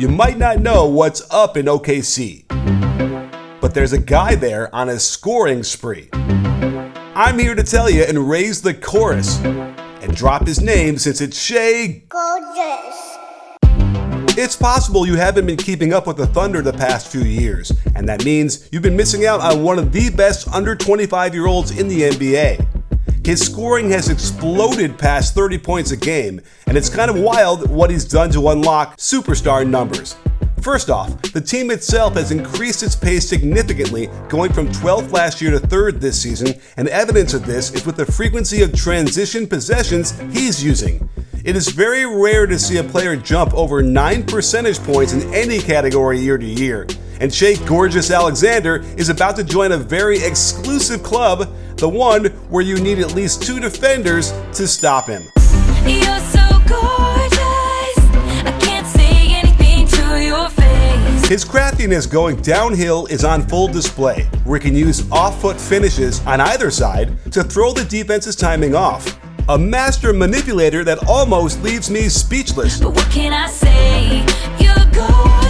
you might not know what's up in OKC. But there's a guy there on a scoring spree. I'm here to tell you and raise the chorus and drop his name since it's Shai Gilgeous. It's possible you haven't been keeping up with the Thunder the past few years, and that means you've been missing out on one of the best under 25-year-olds in the NBA. His scoring has exploded past 30 points a game, and it's kind of wild what he's done to unlock superstar numbers. First off, the team itself has increased its pace significantly, going from 12th last year to 3rd this season, and evidence of this is with the frequency of transition possessions he's using. It is very rare to see a player jump over 9 percentage points in any category year to year, and Shai Gilgeous-Alexander is about to join a very exclusive club, the one where you need at least 2 defenders to stop him. You're so gorgeous, I can't say anything to your face. His craftiness going downhill is on full display, where he can use off-foot finishes on either side to throw the defense's timing off. A master manipulator that almost leaves me speechless. But what can I say? You're gorgeous.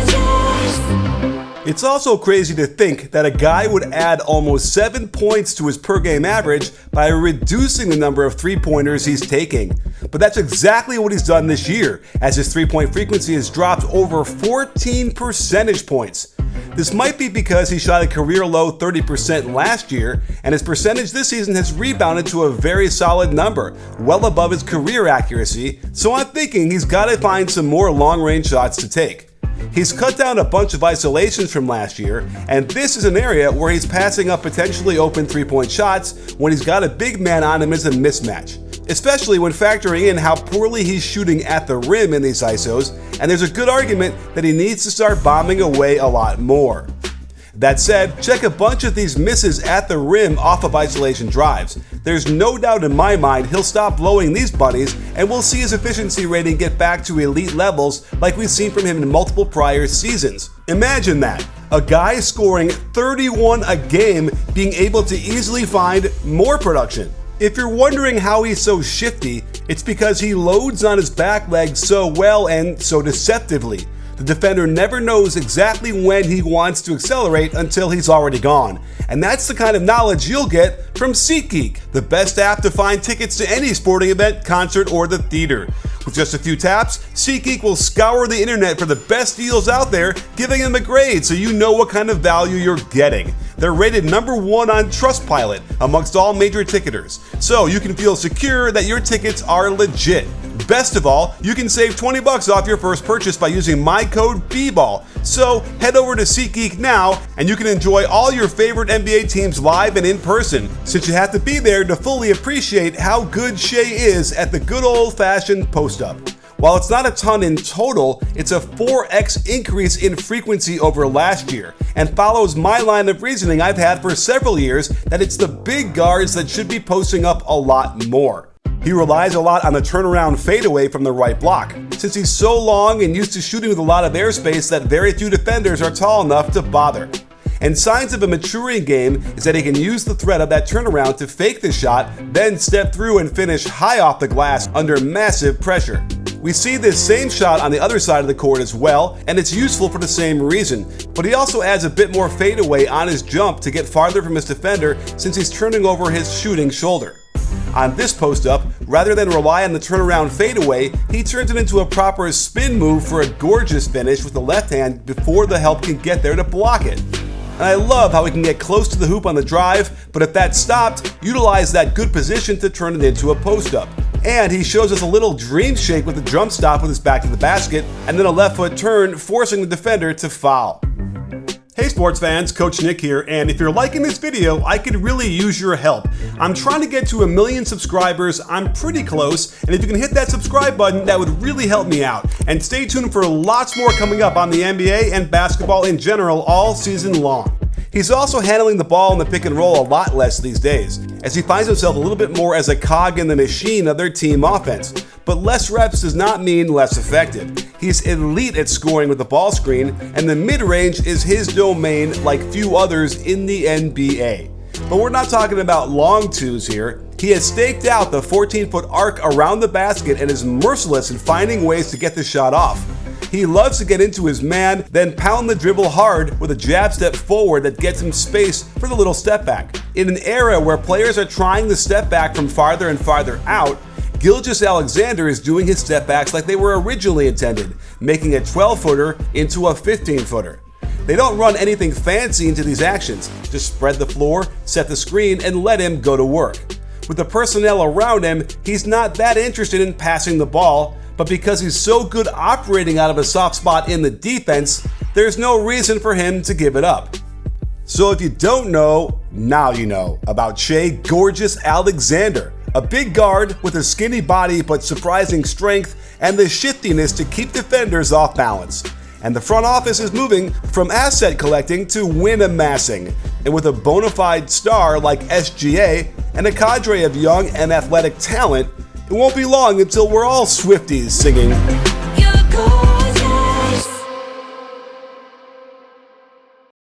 It's also crazy to think that a guy would add almost 7 points to his per-game average by reducing the number of three-pointers he's taking. But that's exactly what he's done this year, as his three-point frequency has dropped over 14 percentage points. This might be because he shot a career-low 30% last year, and his percentage this season has rebounded to a very solid number, well above his career accuracy, so I'm thinking he's got to find some more long-range shots to take. He's cut down a bunch of isolations from last year, and this is an area where he's passing up potentially open three-point shots when he's got a big man on him as a mismatch, especially when factoring in how poorly he's shooting at the rim in these ISOs, and there's a good argument that he needs to start bombing away a lot more. That said, check a bunch of these misses at the rim off of isolation drives. There's no doubt in my mind he'll stop blowing these bunnies, and we'll see his efficiency rating get back to elite levels like we've seen from him in multiple prior seasons. Imagine that, a guy scoring 31 a game being able to easily find more production. If you're wondering how he's so shifty, it's because he loads on his back leg so well and so deceptively. The defender never knows exactly when he wants to accelerate until he's already gone. And that's the kind of knowledge you'll get from SeatGeek, the best app to find tickets to any sporting event, concert, or the theater. With just a few taps, SeatGeek will scour the internet for the best deals out there, giving them a grade so you know what kind of value you're getting. They're rated #1 on Trustpilot amongst all major ticketers, so you can feel secure that your tickets are legit. Best of all, you can save $20 off your first purchase by using my code BBALL. So head over to SeatGeek now and you can enjoy all your favorite NBA teams live and in person, since you have to be there to fully appreciate how good Shai is at the good old-fashioned post-up. While it's not a ton in total, it's a 4x increase in frequency over last year, and follows my line of reasoning I've had for several years that it's the big guards that should be posting up a lot more. He relies a lot on the turnaround fadeaway from the right block, since he's so long and used to shooting with a lot of airspace that very few defenders are tall enough to bother. And signs of a maturing game is that he can use the threat of that turnaround to fake the shot, then step through and finish high off the glass under massive pressure. We see this same shot on the other side of the court as well, and it's useful for the same reason, but he also adds a bit more fadeaway on his jump to get farther from his defender since he's turning over his shooting shoulder. On this post-up, rather than rely on the turnaround fadeaway, he turns it into a proper spin move for a gorgeous finish with the left hand before the help can get there to block it. And I love how he can get close to the hoop on the drive, but if that's stopped, utilize that good position to turn it into a post-up. And he shows us a little dream shake with a jump stop with his back to the basket, and then a left foot turn, forcing the defender to foul. Hey sports fans, Coach Nick here, and if you're liking this video, I could really use your help. I'm trying to get to 1 million subscribers. I'm pretty close, and if you can hit that subscribe button, that would really help me out. And stay tuned for lots more coming up on the NBA and basketball in general all season long. He's also handling the ball in the pick and roll a lot less these days, as he finds himself a little bit more as a cog in the machine of their team offense. But less reps does not mean less effective. He's elite at scoring with the ball screen, and the mid-range is his domain like few others in the NBA. But we're not talking about long twos here. He has staked out the 14-foot arc around the basket and is merciless in finding ways to get the shot off. He loves to get into his man, then pound the dribble hard with a jab step forward that gets him space for the little step back. In an era where players are trying to step back from farther and farther out, Gilgeous-Alexander is doing his step backs like they were originally intended, making a 12-footer into a 15-footer. They don't run anything fancy into these actions, just spread the floor, set the screen, and let him go to work. With the personnel around him, he's not that interested in passing the ball, but because he's so good operating out of a soft spot in the defense, there's no reason for him to give it up. So if you don't know, now you know about Shai Gilgeous-Alexander, a big guard with a skinny body but surprising strength and the shiftiness to keep defenders off balance. And the front office is moving from asset collecting to win amassing. And with a bona fide star like SGA and a cadre of young and athletic talent, it won't be long until we're all Swifties singing. You're gold.